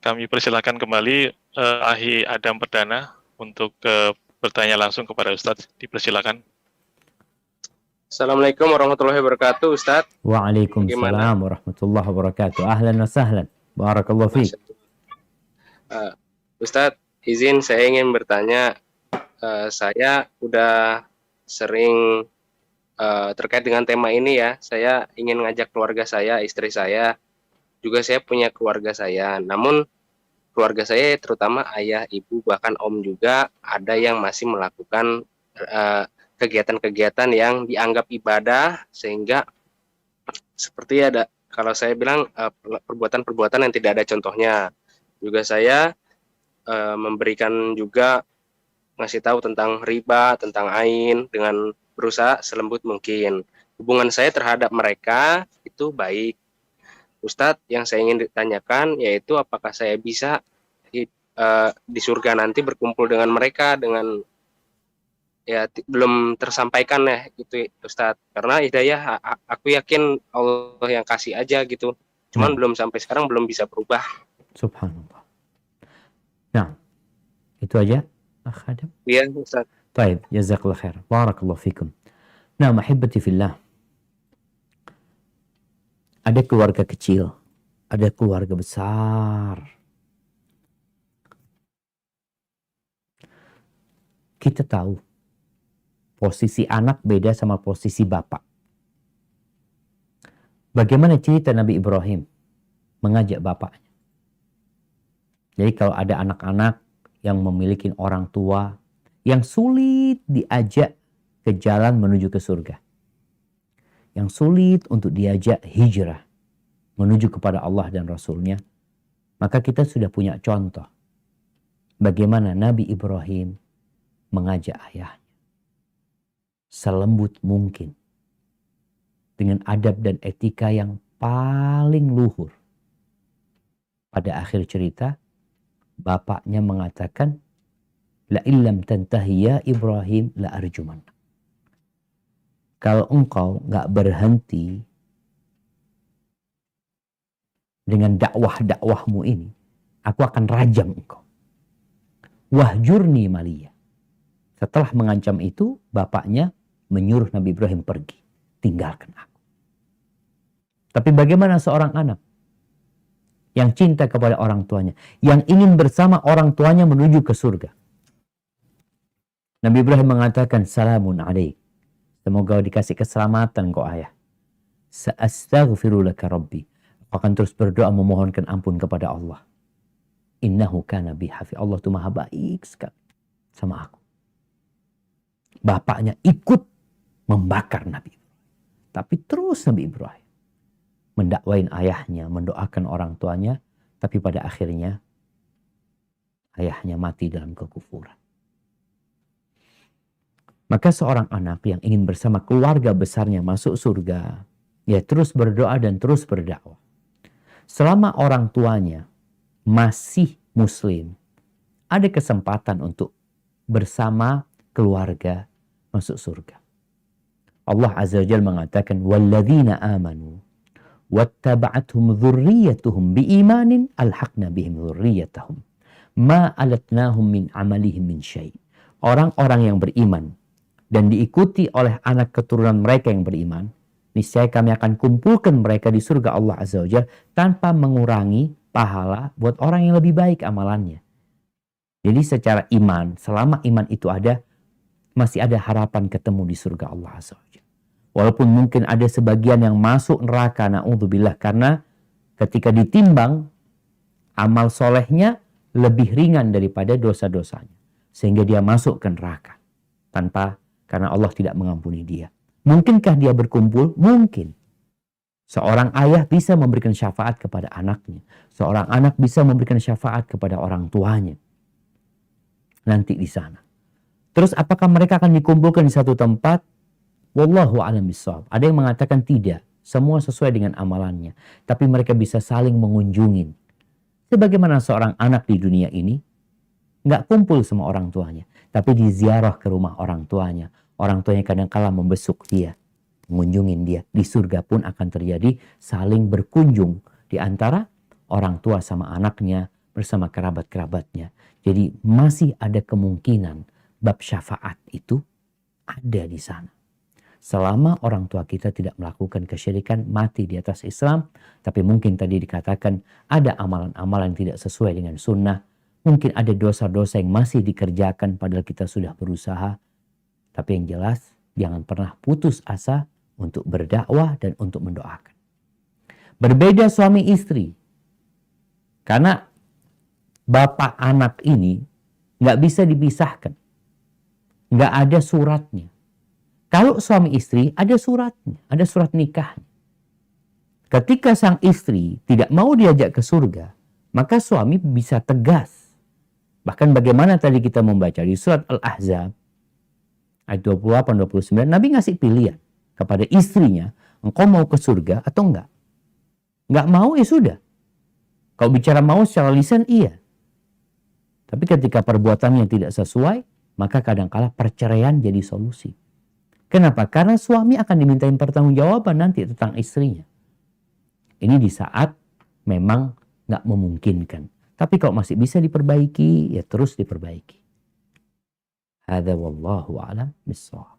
Kami persilakan kembali Ahi Adam Perdana untuk bertanya langsung kepada Ustadz. Dipersilakan. Assalamualaikum warahmatullahi wabarakatuh, Ustadz. Waalaikumsalam warahmatullahi wabarakatuh. Ahlan wa sahlan. Barakallahu fiik. Ustadz, izin saya ingin bertanya. Saya udah sering terkait dengan tema ini ya. Saya ingin ngajak keluarga saya, istri saya, juga saya punya keluarga saya. Namun keluarga saya terutama ayah, ibu, bahkan om juga ada yang masih melakukan kegiatan-kegiatan yang dianggap ibadah, sehingga seperti ada, kalau saya bilang perbuatan-perbuatan yang tidak ada contohnya. Juga saya memberikan juga, ngasih tahu tentang riba, tentang ain, dengan berusaha selembut mungkin. Hubungan saya terhadap mereka itu baik. Ustadz, yang saya ingin ditanyakan yaitu apakah saya bisa di surga nanti berkumpul dengan mereka, dengan ya belum tersampaikan ya gitu Ustadz, karena hidayah aku yakin Allah yang kasih aja gitu, cuman belum sampai sekarang belum bisa berubah. Subhanallah. Nah, itu aja Akh Adam. Iya Ustadz. Baik, jazakallah khair. Barakallahu fikum. Nah, mahibati fillah, ada keluarga kecil, ada keluarga besar. Kita tahu posisi anak beda sama posisi bapak. Bagaimana cerita Nabi Ibrahim mengajak bapaknya? Jadi kalau ada anak-anak yang memiliki orang tua yang sulit diajak ke jalan menuju ke surga, yang sulit untuk diajak hijrah menuju kepada Allah dan Rasulnya, maka kita sudah punya contoh bagaimana Nabi Ibrahim mengajak ayahnya selembut mungkin, dengan adab dan etika yang paling luhur. Pada akhir cerita, bapaknya mengatakan, la illam tantahi ya Ibrahim la arjuman. Kalau engkau nggak berhenti dengan dakwah-dakwahmu ini, aku akan rajam engkau. Wahjurni maliyah. Setelah mengancam itu, bapaknya menyuruh Nabi Ibrahim pergi. Tinggalkan aku. Tapi bagaimana seorang anak yang cinta kepada orang tuanya, yang ingin bersama orang tuanya menuju ke surga? Nabi Ibrahim mengatakan, salamun alaik. Semoga dikasih keselamatan kau ayah. Sa'astaghfiru laka rabbi. Aku akan terus berdoa memohonkan ampun kepada Allah. Innahu kana bi hafiz. Allah itu maha baik sekali sama aku. Bapaknya ikut membakar Nabi Ibrahim. Tapi terus Nabi Ibrahim mendakwain ayahnya, mendoakan orang tuanya. Tapi pada akhirnya ayahnya mati dalam kekufuran. Maka seorang anak yang ingin bersama keluarga besarnya masuk surga, ya terus berdoa dan terus berdakwah. Selama orang tuanya masih muslim, ada kesempatan untuk bersama keluarga masuk surga. Allah Azza wa Jalla mengatakan, walladzina amanu wattaba'athum dzurriyyatuhum biimanin alhaqna bihim dzurriyyatahum ma alatnahum min amalihim min syai'. Orang-orang yang beriman dan diikuti oleh anak keturunan mereka yang beriman, niscaya kami akan kumpulkan mereka di surga Allah Azza wa Jalla tanpa mengurangi pahala buat orang yang lebih baik amalannya. Jadi secara iman, selama iman itu ada, masih ada harapan ketemu di surga Allah Azza wa Jalla. Walaupun mungkin ada sebagian yang masuk neraka, na'udzubillah, karena ketika ditimbang, amal solehnya lebih ringan daripada dosa-dosanya. Sehingga dia masuk ke neraka. Karena Allah tidak mengampuni dia. Mungkinkah dia berkumpul? Mungkin. Seorang ayah bisa memberikan syafaat kepada anaknya. Seorang anak bisa memberikan syafaat kepada orang tuanya. Nanti di sana. Terus apakah mereka akan dikumpulkan di satu tempat? Wallahu a'lam bishawab. Ada yang mengatakan tidak. Semua sesuai dengan amalannya. Tapi mereka bisa saling mengunjungin. Sebagaimana seorang anak di dunia ini nggak kumpul sama orang tuanya. Tapi diziarah ke rumah orang tuanya. Orang tuanya kadang-kala membesuk dia. Mengunjungin dia. Di surga pun akan terjadi saling berkunjung. Di antara orang tua sama anaknya. bersama kerabat-kerabatnya. Jadi masih ada kemungkinan bab syafaat itu ada di sana. Selama orang tua kita tidak melakukan kesyirikan, mati di atas Islam, tapi mungkin tadi dikatakan ada amalan-amalan yang tidak sesuai dengan sunnah, mungkin ada dosa-dosa yang masih dikerjakan padahal kita sudah berusaha, tapi yang jelas jangan pernah putus asa untuk berdakwah dan untuk mendoakan. Berbeda suami istri, karena bapak anak ini nggak bisa dipisahkan, nggak ada suratnya. Kalau suami istri ada suratnya, ada surat nikahnya. Ketika sang istri tidak mau diajak ke surga, maka suami bisa tegas. Bahkan bagaimana tadi kita membaca di surat Al-Ahzab ayat 28-29, Nabi ngasih pilihan kepada istrinya, engkau mau ke surga atau enggak? Enggak mau ya sudah. Kalau bicara mau secara lisan iya. Tapi ketika perbuatannya tidak sesuai, maka kadangkala perceraian jadi solusi. Kenapa? Karena suami akan dimintain pertanggungjawaban nanti tentang istrinya. Ini di saat memang nggak memungkinkan. Tapi kalau masih bisa diperbaiki, ya terus diperbaiki. Hadza wallahu a'lam bissawab.